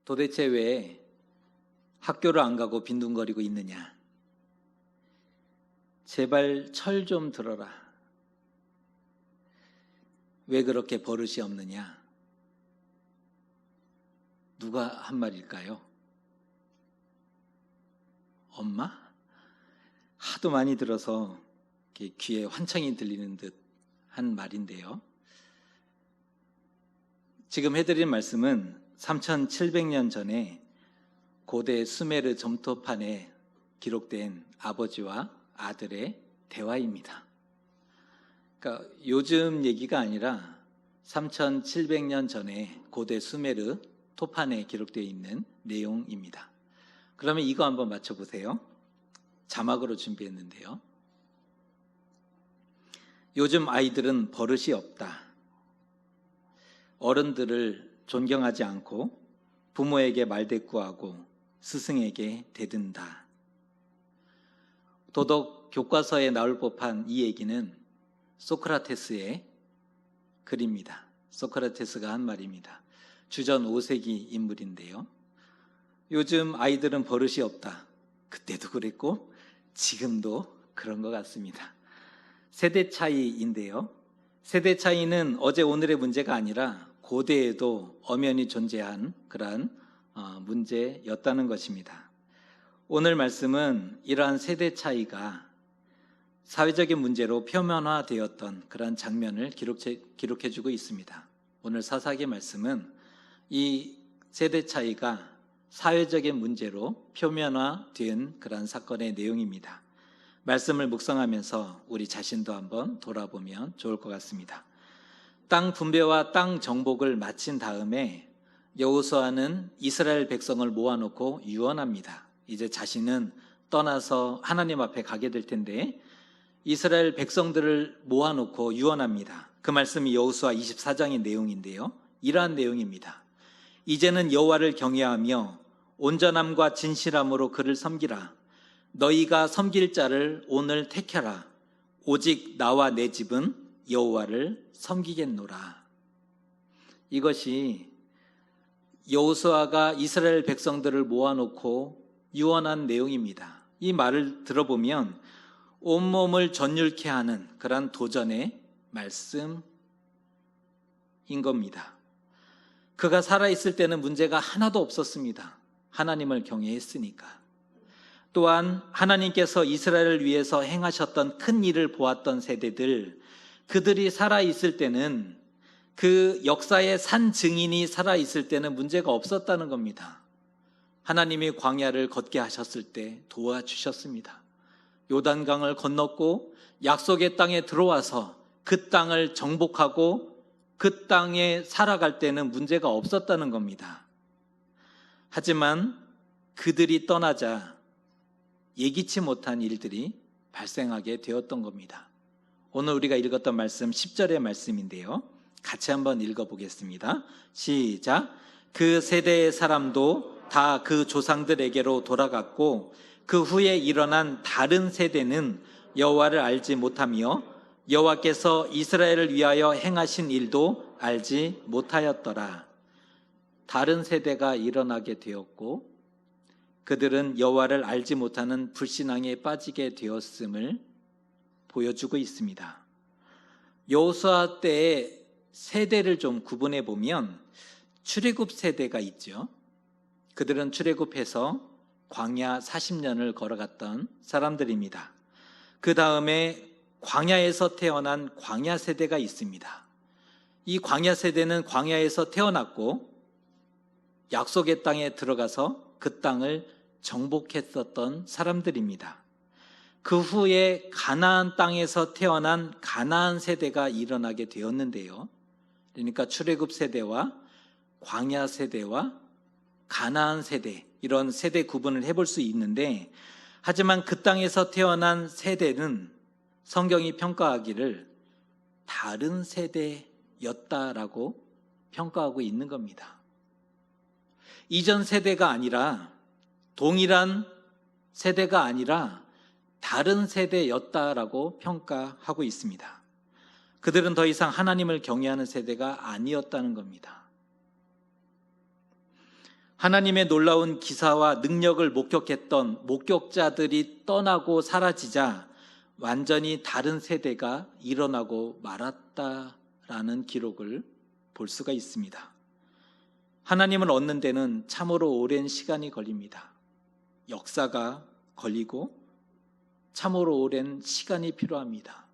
도대체 왜 학교를 안 가고 빈둥거리고 있느냐? 제발 철 좀 들어라. 왜 그렇게 버릇이 없느냐? 누가 한 말일까요? 엄마? 하도 많이 들어서 귀에 환청이 들리는 듯 한 말인데요. 지금 해드린 말씀은 3700년 전에 고대 수메르 점토판에 기록된 아버지와 아들의 대화입니다. 그러니까 요즘 얘기가 아니라 3700년 전에 고대 수메르 토판에 기록되어 있는 내용입니다. 그러면 이거 한번 맞춰보세요. 자막으로 준비했는데요. 요즘 아이들은 버릇이 없다. 어른들을 존경하지 않고 부모에게 말대꾸하고 스승에게 대든다. 도덕 교과서에 나올 법한 이 얘기는 소크라테스의 글입니다. 소크라테스가 한 말입니다. 주전 5세기 인물인데요. 요즘 아이들은 버릇이 없다. 그때도 그랬고 지금도 그런 것 같습니다. 세대 차이인데요. 세대 차이는 어제 오늘의 문제가 아니라 고대에도 엄연히 존재한 그러한 문제였다는 것입니다. 오늘 말씀은 이러한 세대 차이가 사회적인 문제로 표면화되었던 그러한 장면을 기록해주고 있습니다. 오늘 사사기 말씀은 이 세대 차이가 사회적인 문제로 표면화된 그러한 사건의 내용입니다. 말씀을 묵상하면서 우리 자신도 한번 돌아보면 좋을 것 같습니다. 땅 분배와 땅 정복을 마친 다음에 여호수아는 이스라엘 백성을 모아놓고 유언합니다. 이제 자신은 떠나서 하나님 앞에 가게 될 텐데 이스라엘 백성들을 모아놓고 유언합니다. 그 말씀이 여호수아 24장의 내용인데요. 이러한 내용입니다. 이제는 여호와를 경외하며 온전함과 진실함으로 그를 섬기라. 너희가 섬길 자를 오늘 택하라. 오직 나와 내 집은 여호와를 섬기겠노라. 이것이 여호수아가 이스라엘 백성들을 모아놓고 유언한 내용입니다. 이 말을 들어보면 온몸을 전율케 하는 그러한 도전의 말씀인 겁니다. 그가 살아있을 때는 문제가 하나도 없었습니다. 하나님을 경외했으니까. 또한 하나님께서 이스라엘을 위해서 행하셨던 큰 일을 보았던 세대들, 그들이 살아있을 때는 그 역사의 산 증인이 살아있을 때는 문제가 없었다는 겁니다. 하나님이 광야를 걷게 하셨을 때 도와주셨습니다. 요단강을 건넜고 약속의 땅에 들어와서 그 땅을 정복하고 그 땅에 살아갈 때는 문제가 없었다는 겁니다. 하지만 그들이 떠나자 예기치 못한 일들이 발생하게 되었던 겁니다. 오늘 우리가 읽었던 말씀 10절의 말씀인데요. 같이 한번 읽어보겠습니다. 시작. 그 세대의 사람도 다 그 조상들에게로 돌아갔고 그 후에 일어난 다른 세대는 여호와를 알지 못하며 여호와께서 이스라엘을 위하여 행하신 일도 알지 못하였더라. 다른 세대가 일어나게 되었고 그들은 여호와를 알지 못하는 불신앙에 빠지게 되었음을 보여주고 있습니다. 여호수아 때의 세대를 좀 구분해 보면 출애굽 세대가 있죠. 그들은 출애굽해서 광야 40년을 걸어갔던 사람들입니다. 그 다음에 광야에서 태어난 광야 세대가 있습니다. 이 광야 세대는 광야에서 태어났고 약속의 땅에 들어가서 그 땅을 정복했었던 사람들입니다. 그 후에 가나안 땅에서 태어난 가나안 세대가 일어나게 되었는데요. 그러니까 출애굽 세대와 광야 세대와 가나안 세대, 이런 세대 구분을 해볼 수 있는데, 하지만 그 땅에서 태어난 세대는 성경이 평가하기를 다른 세대였다라고 평가하고 있는 겁니다. 이전 세대가 아니라, 동일한 세대가 아니라 다른 세대였다라고 평가하고 있습니다. 그들은 더 이상 하나님을 경외하는 세대가 아니었다는 겁니다. 하나님의 놀라운 기사와 능력을 목격했던 목격자들이 떠나고 사라지자 완전히 다른 세대가 일어나고 말았다라는 기록을 볼 수가 있습니다. 하나님을 얻는 데는 참으로 오랜 시간이 걸립니다. 역사가 걸리고 참으로 오랜 시간이 필요합니다.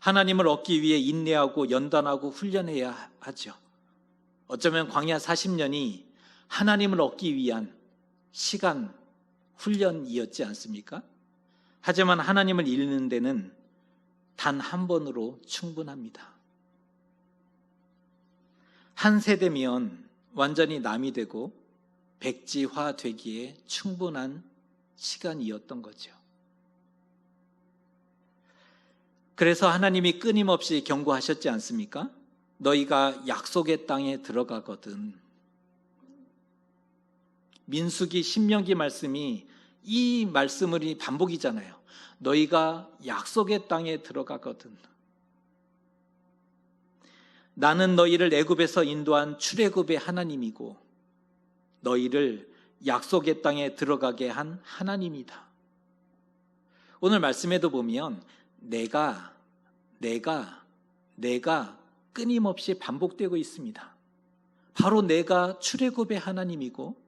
하나님을 얻기 위해 인내하고 연단하고 훈련해야 하죠. 어쩌면 광야 40년이 하나님을 얻기 위한 시간, 훈련이었지 않습니까? 하지만 하나님을 잃는 데는 단 한 번으로 충분합니다. 한 세대면 완전히 남이 되고 백지화되기에 충분한 시간이었던 거죠. 그래서 하나님이 끊임없이 경고하셨지 않습니까? 너희가 약속의 땅에 들어가거든. 민수기, 신명기 말씀이 이 말씀이 반복이잖아요. 너희가 약속의 땅에 들어가거든. 나는 너희를 애굽에서 인도한 출애굽의 하나님이고 너희를 약속의 땅에 들어가게 한 하나님이다. 오늘 말씀에도 보면 내가 끊임없이 반복되고 있습니다. 바로 내가 출애굽의 하나님이고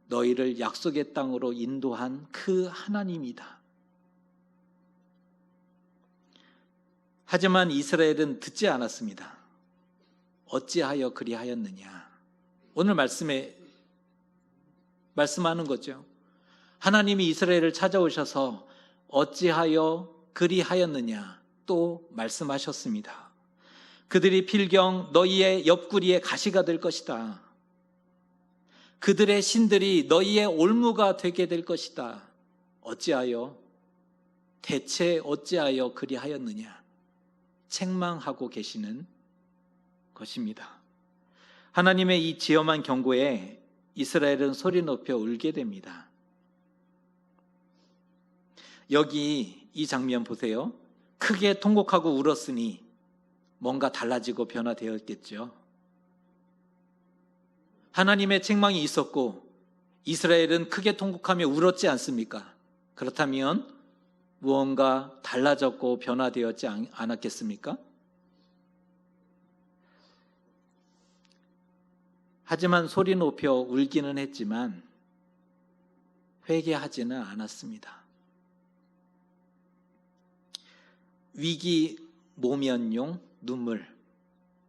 너희를 약속의 땅으로 인도한 그 하나님이다. 하지만 이스라엘은 듣지 않았습니다. 어찌하여 그리하였느냐? 오늘 말씀에 말씀하는 거죠. 하나님이 이스라엘을 찾아오셔서 어찌하여 그리하였느냐 또 말씀하셨습니다. 그들이 필경 너희의 옆구리에 가시가 될 것이다. 그들의 신들이 너희의 올무가 되게 될 것이다. 대체 어찌하여 그리하였느냐? 책망하고 계시는 것입니다. 하나님의 이 지엄한 경고에 이스라엘은 소리 높여 울게 됩니다. 여기 이 장면 보세요. 크게 통곡하고 울었으니 뭔가 달라지고 변화되었겠죠. 하나님의 책망이 있었고 이스라엘은 크게 통곡하며 울었지 않습니까? 그렇다면 무언가 달라졌고 변화되었지 않았겠습니까? 하지만 소리 높여 울기는 했지만 회개하지는 않았습니다. 위기 모면용 눈물,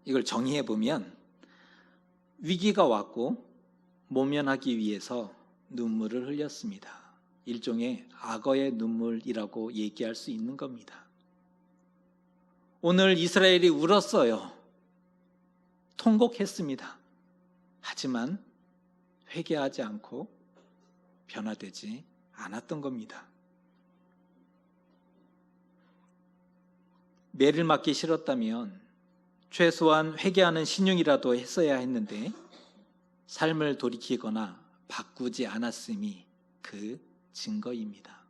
이걸 정의해 보면 위기가 왔고 모면하기 위해서 눈물을 흘렸습니다. 일종의 악어의 눈물이라고 얘기할 수 있는 겁니다. 오늘 이스라엘이 울었어요. 통곡했습니다. 하지만 회개하지 않고 변화되지 않았던 겁니다. 매를 맞기 싫었다면 최소한 회개하는 신용이라도 했어야 했는데 삶을 돌이키거나 바꾸지 않았음이 그 증거입니다.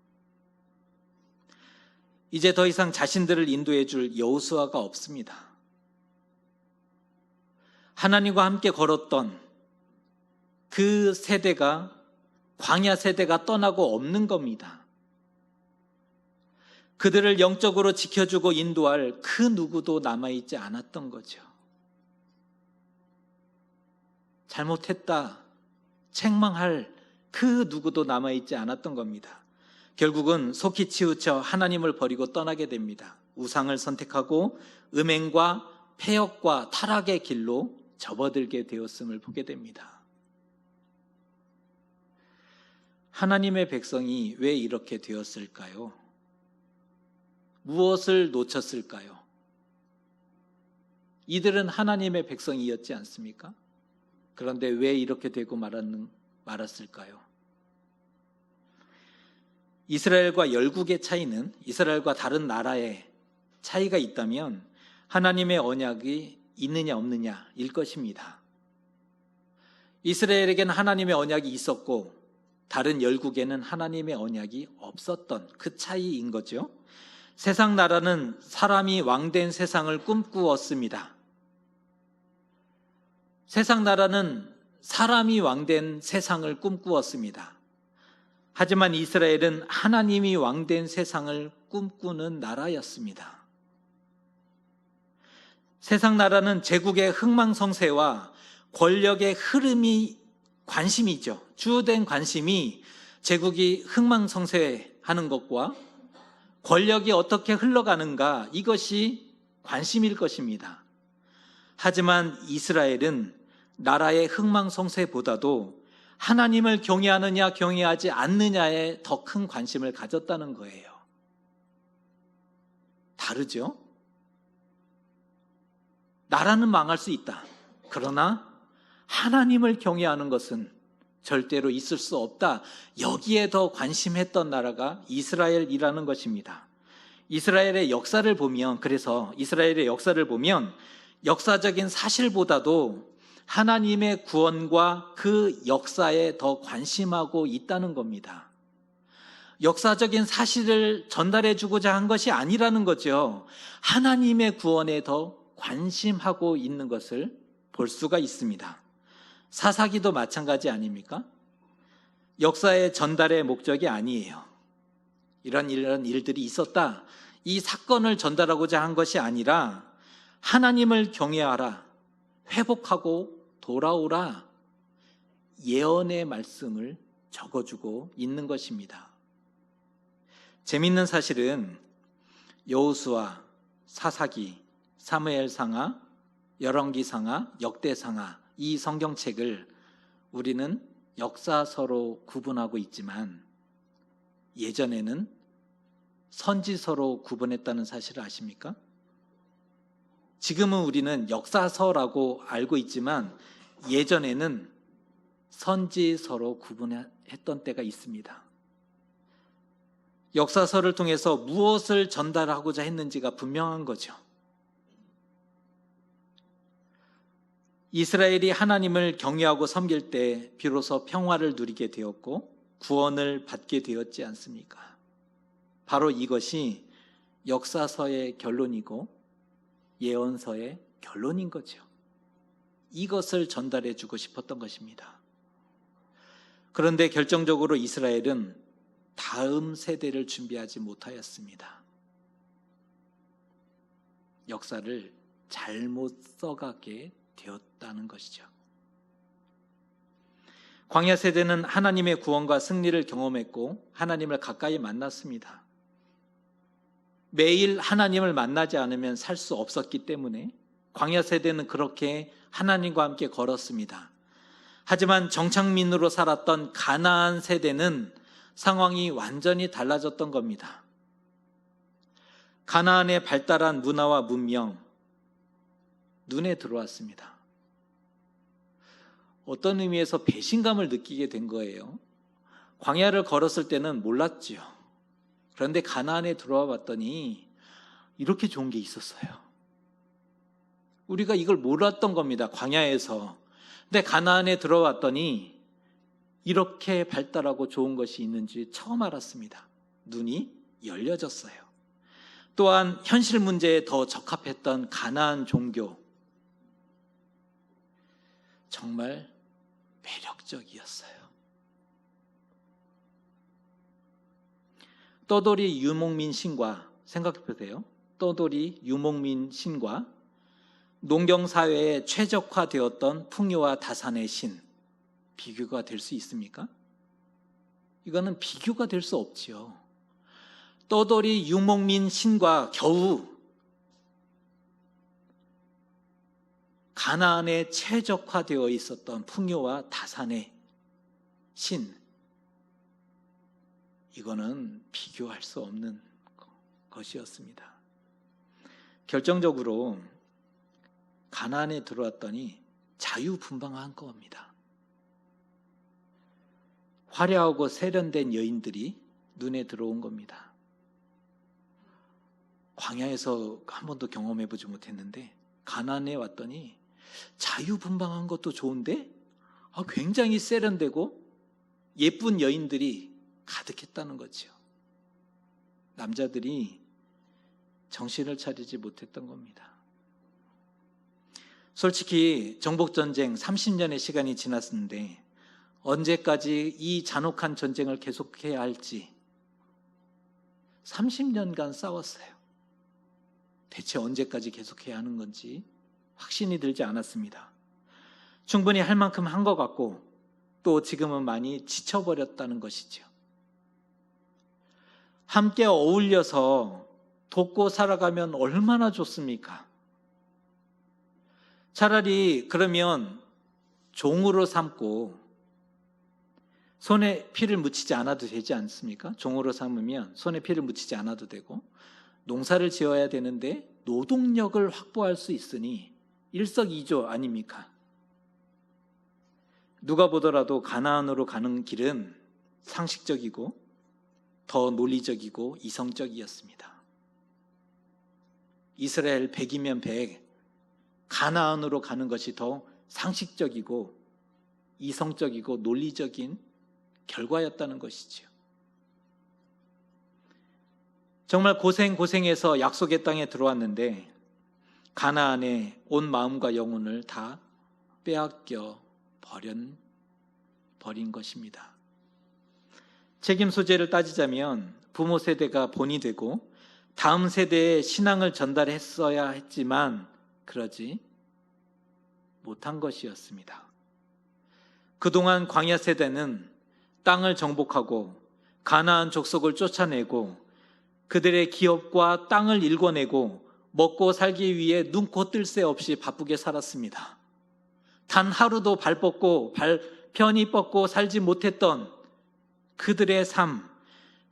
이제 더 이상 자신들을 인도해 줄 여호수아가 없습니다. 하나님과 함께 걸었던 그 세대가, 광야 세대가 떠나고 없는 겁니다. 그들을 영적으로 지켜주고 인도할 그 누구도 남아있지 않았던 거죠. 잘못했다, 책망할 그 누구도 남아있지 않았던 겁니다. 결국은 속히 치우쳐 하나님을 버리고 떠나게 됩니다. 우상을 선택하고 음행과 폐역과 타락의 길로 접어들게 되었음을 보게 됩니다. 하나님의 백성이 왜 이렇게 되었을까요? 무엇을 놓쳤을까요? 이들은 하나님의 백성이었지 않습니까? 그런데 왜 이렇게 되고 말았을까요? 이스라엘과 열국의 차이는, 이스라엘과 다른 나라의 차이가 있다면 하나님의 언약이 있느냐 없느냐일 것입니다. 이스라엘에게는 하나님의 언약이 있었고 다른 열국에는 하나님의 언약이 없었던 그 차이인 거죠. 세상 나라는 사람이 왕된 세상을 꿈꾸었습니다. 세상 나라는 사람이 왕된 세상을 꿈꾸었습니다. 하지만 이스라엘은 하나님이 왕된 세상을 꿈꾸는 나라였습니다. 세상 나라는 제국의 흥망성쇠와 권력의 흐름이 관심이죠. 주된 관심이 제국이 흥망성쇠하는 것과 권력이 어떻게 흘러가는가, 이것이 관심일 것입니다. 하지만 이스라엘은 나라의 흥망성쇠보다도 하나님을 경외하느냐 경외하지 않느냐에 더 큰 관심을 가졌다는 거예요. 다르죠? 나라는 망할 수 있다. 그러나 하나님을 경외하는 것은 절대로 있을 수 없다. 여기에 더 관심했던 나라가 이스라엘이라는 것입니다. 이스라엘의 역사를 보면, 그래서 이스라엘의 역사를 보면 역사적인 사실보다도 하나님의 구원과 그 역사에 더 관심하고 있다는 겁니다. 역사적인 사실을 전달해 주고자 한 것이 아니라는 거죠. 하나님의 구원에 더 관심하고 있는 것을 볼 수가 있습니다. 사사기도 마찬가지 아닙니까? 역사의 전달의 목적이 아니에요. 이런 일들이 있었다. 이 사건을 전달하고자 한 것이 아니라 하나님을 경외하라, 회복하고 돌아오라, 예언의 말씀을 적어주고 있는 것입니다. 재미있는 사실은 여호수아, 사사기, 사무엘상하, 열왕기상하, 역대상하, 이 성경책을 우리는 역사서로 구분하고 있지만 예전에는 선지서로 구분했다는 사실을 아십니까? 지금은 우리는 역사서라고 알고 있지만 예전에는 선지서로 구분했던 때가 있습니다. 역사서를 통해서 무엇을 전달하고자 했는지가 분명한 거죠. 이스라엘이 하나님을 경외하고 섬길 때 비로소 평화를 누리게 되었고 구원을 받게 되었지 않습니까? 바로 이것이 역사서의 결론이고 예언서의 결론인 거죠. 이것을 전달해 주고 싶었던 것입니다. 그런데 결정적으로 이스라엘은 다음 세대를 준비하지 못하였습니다. 역사를 잘못 써가게 되었다는 것이죠. 광야 세대는 하나님의 구원과 승리를 경험했고 하나님을 가까이 만났습니다. 매일 하나님을 만나지 않으면 살 수 없었기 때문에 광야 세대는 그렇게 하나님과 함께 걸었습니다. 하지만 정착민으로 살았던 가나안 세대는 상황이 완전히 달라졌던 겁니다. 가나안의 발달한 문화와 문명, 눈에 들어왔습니다. 어떤 의미에서 배신감을 느끼게 된 거예요. 광야를 걸었을 때는 몰랐지요. 그런데 가나안에 들어와 봤더니 이렇게 좋은 게 있었어요. 우리가 이걸 몰랐던 겁니다. 광야에서. 근데 가나안에 들어왔더니 이렇게 발달하고 좋은 것이 있는지 처음 알았습니다. 눈이 열려졌어요. 또한 현실 문제에 더 적합했던 가나안 종교, 정말 매력적이었어요. 떠돌이 유목민 신과 생각해 보세요. 떠돌이 유목민 신과 농경사회에 최적화되었던 풍요와 다산의 신, 비교가 될 수 있습니까? 이거는 비교가 될 수 없지요. 떠돌이 유목민 신과 겨우 가나안에 최적화되어 있었던 풍요와 다산의 신, 이거는 비교할 수 없는 것이었습니다. 결정적으로 가나안에 들어왔더니 자유분방한 겁니다. 화려하고 세련된 여인들이 눈에 들어온 겁니다. 광야에서 한 번도 경험해보지 못했는데 가나안에 왔더니 자유분방한 것도 좋은데 굉장히 세련되고 예쁜 여인들이 가득했다는 거죠. 남자들이 정신을 차리지 못했던 겁니다. 솔직히 정복전쟁 30년의 시간이 지났는데 언제까지 이 잔혹한 전쟁을 계속해야 할지 30년간 싸웠어요. 대체 언제까지 계속해야 하는 건지 확신이 들지 않았습니다. 충분히 할 만큼 한 것 같고 또 지금은 많이 지쳐버렸다는 것이죠. 함께 어울려서 돕고 살아가면 얼마나 좋습니까? 차라리 그러면 종으로 삼고 손에 피를 묻히지 않아도 되지 않습니까? 종으로 삼으면 손에 피를 묻히지 않아도 되고 농사를 지어야 되는데 노동력을 확보할 수 있으니 일석이조 아닙니까? 누가 보더라도 가나안으로 가는 길은 상식적이고 더 논리적이고 이성적이었습니다. 이스라엘 100이면 100, 가나안으로 가는 것이 더 상식적이고 이성적이고 논리적인 결과였다는 것이죠. 정말 고생해서 약속의 땅에 들어왔는데 가나안에 온 마음과 영혼을 다 빼앗겨 버린 것입니다. 책임 소재를 따지자면 부모 세대가 본이 되고 다음 세대에 신앙을 전달했어야 했지만 그러지 못한 것이었습니다. 그동안 광야 세대는 땅을 정복하고 가나안 족속을 쫓아내고 그들의 기업과 땅을 일궈내고 먹고 살기 위해 눈코 뜰 새 없이 바쁘게 살았습니다. 단 하루도 발 편히 뻗고 살지 못했던 그들의 삶,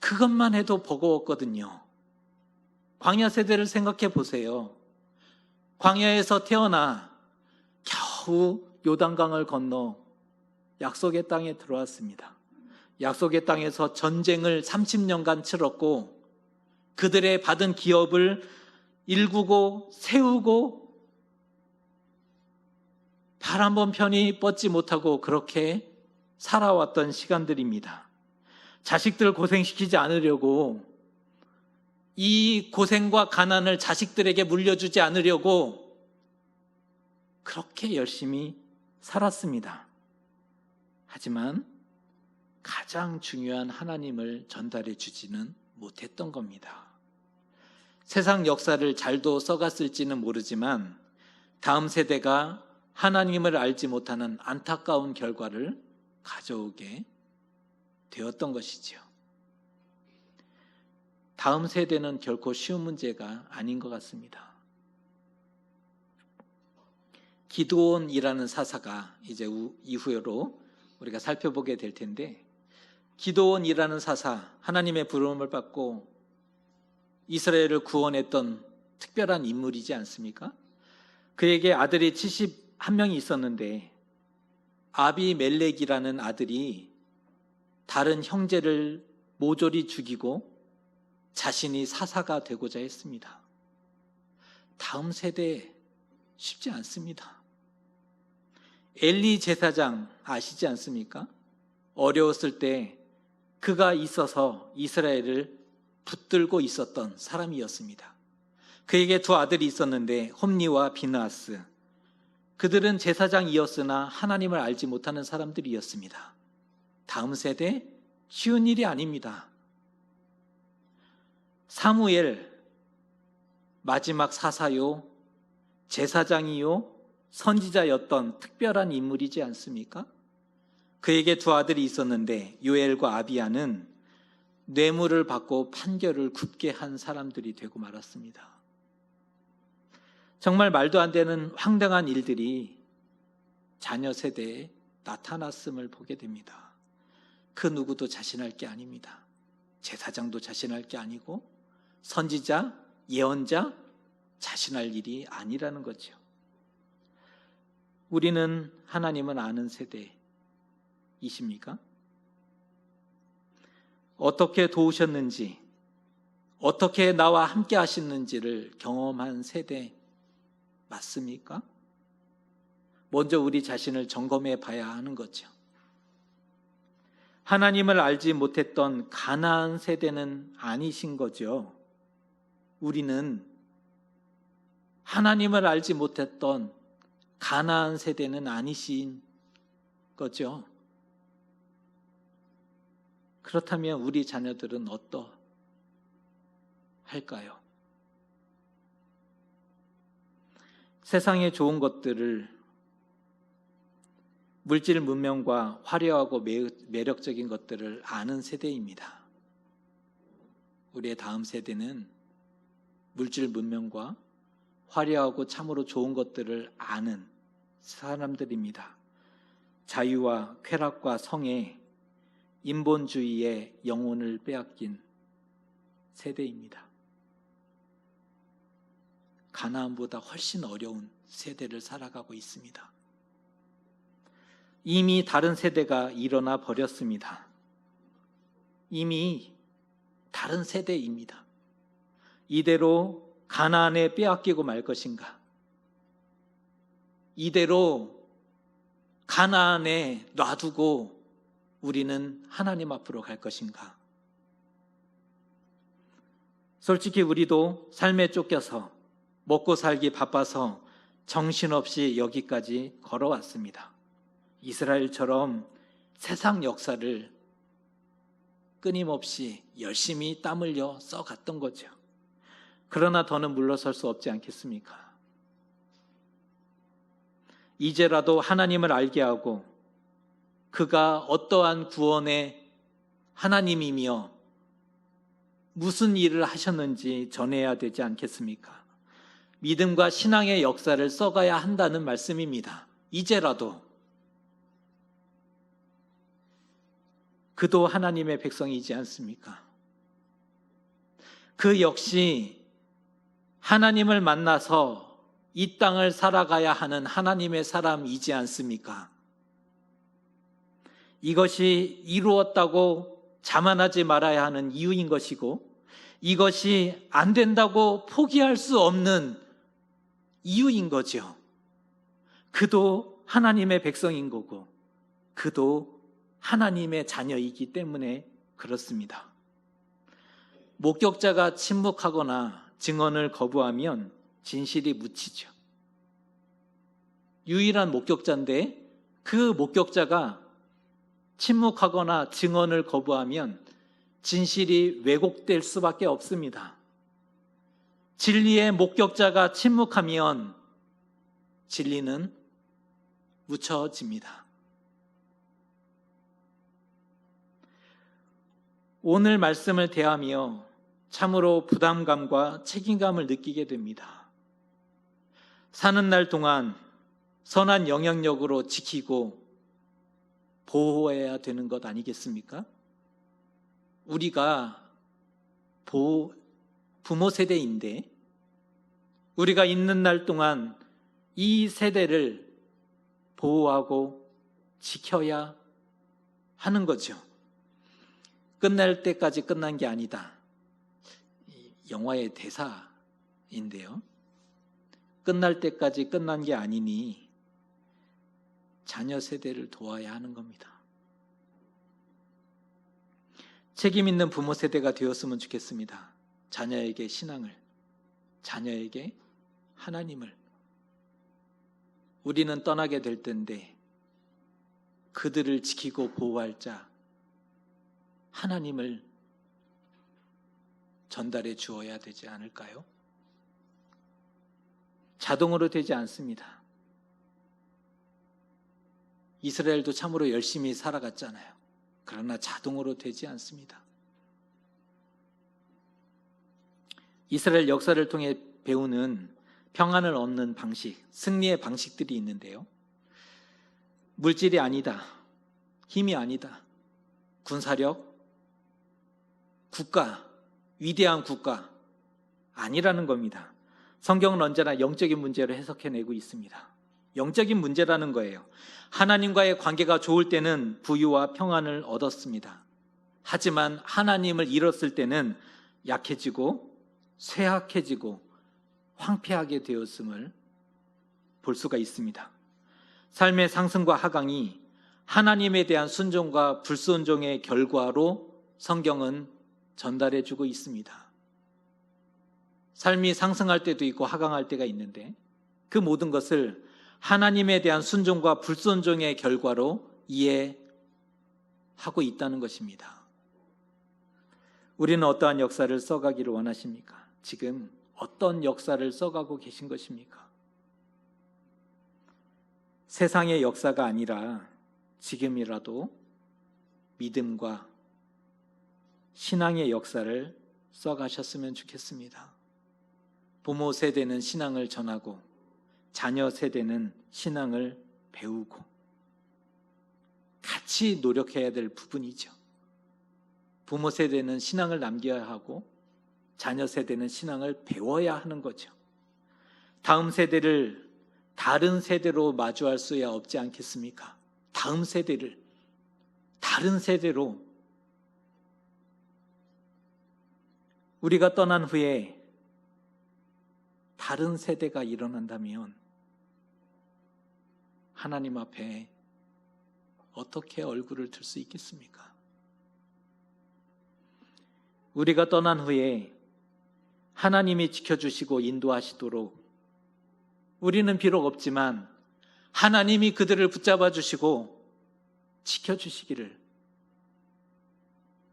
그것만 해도 버거웠거든요. 광야 세대를 생각해 보세요. 광야에서 태어나 겨우 요단강을 건너 약속의 땅에 들어왔습니다. 약속의 땅에서 전쟁을 30년간 치렀고 그들의 받은 기업을 일구고 세우고 발 한 번 편히 뻗지 못하고 그렇게 살아왔던 시간들입니다. 자식들 고생시키지 않으려고 이 고생과 가난을 자식들에게 물려주지 않으려고 그렇게 열심히 살았습니다. 하지만 가장 중요한 하나님을 전달해 주지는 못했던 겁니다. 세상 역사를 잘도 써갔을지는 모르지만 다음 세대가 하나님을 알지 못하는 안타까운 결과를 가져오게 되었던 것이죠. 다음 세대는 결코 쉬운 문제가 아닌 것 같습니다. 기드온이라는 사사가 이제 이후로 우리가 살펴보게 될 텐데 기드온이라는 사사, 하나님의 부름을 받고 이스라엘을 구원했던 특별한 인물이지 않습니까? 그에게 아들이 71명이 있었는데 아비멜렉이라는 아들이 다른 형제를 모조리 죽이고 자신이 사사가 되고자 했습니다. 다음 세대 쉽지 않습니다. 엘리 제사장 아시지 않습니까? 어려웠을 때 그가 있어서 이스라엘을 붙들고 있었던 사람이었습니다. 그에게 두 아들이 있었는데 홈니와 비느하스. 그들은 제사장이었으나 하나님을 알지 못하는 사람들이었습니다. 다음 세대 쉬운 일이 아닙니다. 사무엘 마지막 사사요, 제사장이요, 선지자였던 특별한 인물이지 않습니까? 그에게 두 아들이 있었는데 요엘과 아비야는 뇌물을 받고 판결을 굽게 한 사람들이 되고 말았습니다. 정말 말도 안 되는 황당한 일들이 자녀 세대에 나타났음을 보게 됩니다. 그 누구도 자신할 게 아닙니다. 제사장도 자신할 게 아니고 선지자, 예언자 자신할 일이 아니라는 거죠. 우리는 하나님은 아는 세대이십니까? 어떻게 도우셨는지, 어떻게 나와 함께 하시는지를 경험한 세대 맞습니까? 먼저 우리 자신을 점검해 봐야 하는 거죠. 하나님을 알지 못했던 가나안 세대는 아니신 거죠. 우리는 하나님을 알지 못했던 가나안 세대는 아니신 거죠. 그렇다면 우리 자녀들은 어떠할까요? 세상의 좋은 것들을, 물질 문명과 화려하고 매력적인 것들을 아는 세대입니다. 우리의 다음 세대는 물질 문명과 화려하고 참으로 좋은 것들을 아는 사람들입니다. 자유와 쾌락과 성에 인본주의의 영혼을 빼앗긴 세대입니다. 가나안보다 훨씬 어려운 세대를 살아가고 있습니다. 이미 다른 세대가 일어나 버렸습니다. 이미 다른 세대입니다. 이대로 가나안에 빼앗기고 말 것인가? 이대로 가나안에 놔두고 우리는 하나님 앞으로 갈 것인가? 솔직히 우리도 삶에 쫓겨서 먹고 살기 바빠서 정신없이 여기까지 걸어왔습니다. 이스라엘처럼 세상 역사를 끊임없이 열심히 땀 흘려 써갔던 거죠. 그러나 더는 물러설 수 없지 않겠습니까? 이제라도 하나님을 알게 하고 그가 어떠한 구원의 하나님이며 무슨 일을 하셨는지 전해야 되지 않겠습니까? 믿음과 신앙의 역사를 써가야 한다는 말씀입니다. 이제라도. 그도 하나님의 백성이지 않습니까? 그 역시 하나님을 만나서 이 땅을 살아가야 하는 하나님의 사람이지 않습니까? 이것이 이루었다고 자만하지 말아야 하는 이유인 것이고, 이것이 안 된다고 포기할 수 없는 이유인 거죠. 그도 하나님의 백성인 거고, 그도 하나님의 자녀이기 때문에 그렇습니다. 목격자가 침묵하거나 증언을 거부하면 진실이 묻히죠. 유일한 목격자인데 그 목격자가 침묵하거나 증언을 거부하면 진실이 왜곡될 수밖에 없습니다. 진리의 목격자가 침묵하면 진리는 묻혀집니다. 오늘 말씀을 대하며 참으로 부담감과 책임감을 느끼게 됩니다. 사는 날 동안 선한 영향력으로 지키고 보호해야 되는 것 아니겠습니까? 우리가 부모 세대인데 우리가 있는 날 동안 이 세대를 보호하고 지켜야 하는 거죠. 끝날 때까지 끝난 게 아니다. 영화의 대사인데요. 끝날 때까지 끝난 게 아니니 자녀 세대를 도와야 하는 겁니다. 책임 있는 부모 세대가 되었으면 좋겠습니다. 자녀에게 신앙을, 자녀에게 하나님을. 우리는 떠나게 될 텐데 그들을 지키고 보호할 자 하나님을 전달해 주어야 되지 않을까요? 자동으로 되지 않습니다. 이스라엘도 참으로 열심히 살아갔잖아요. 그러나 자동으로 되지 않습니다. 이스라엘 역사를 통해 배우는 평안을 얻는 방식, 승리의 방식들이 있는데요. 물질이 아니다. 힘이 아니다. 군사력, 국가, 위대한 국가 아니라는 겁니다. 성경은 언제나 영적인 문제로 해석해내고 있습니다. 영적인 문제라는 거예요. 하나님과의 관계가 좋을 때는 부유와 평안을 얻었습니다. 하지만 하나님을 잃었을 때는 약해지고 쇠약해지고 황폐하게 되었음을 볼 수가 있습니다. 삶의 상승과 하강이 하나님에 대한 순종과 불순종의 결과로 성경은 전달해 주고 있습니다. 삶이 상승할 때도 있고 하강할 때가 있는데 그 모든 것을 하나님에 대한 순종과 불순종의 결과로 이해하고 있다는 것입니다. 우리는 어떠한 역사를 써가기를 원하십니까? 지금 어떤 역사를 써가고 계신 것입니까? 세상의 역사가 아니라 지금이라도 믿음과 신앙의 역사를 써가셨으면 좋겠습니다. 부모 세대는 신앙을 전하고 자녀 세대는 신앙을 배우고 같이 노력해야 될 부분이죠. 부모 세대는 신앙을 남겨야 하고 자녀 세대는 신앙을 배워야 하는 거죠. 다음 세대를 다른 세대로 마주할 수야 없지 않겠습니까? 다음 세대를 다른 세대로 우리가 떠난 후에 다른 세대가 일어난다면 하나님 앞에 어떻게 얼굴을 들 수 있겠습니까? 우리가 떠난 후에 하나님이 지켜주시고 인도하시도록 우리는 비록 없지만 하나님이 그들을 붙잡아 주시고 지켜주시기를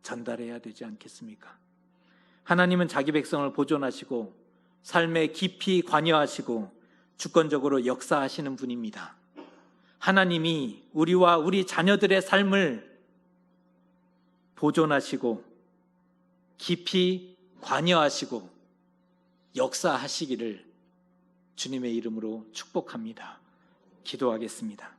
전달해야 되지 않겠습니까? 하나님은 자기 백성을 보존하시고 삶에 깊이 관여하시고 주권적으로 역사하시는 분입니다. 하나님이 우리와 우리 자녀들의 삶을 보존하시고 깊이 관여하시고 역사하시기를 주님의 이름으로 축복합니다. 기도하겠습니다.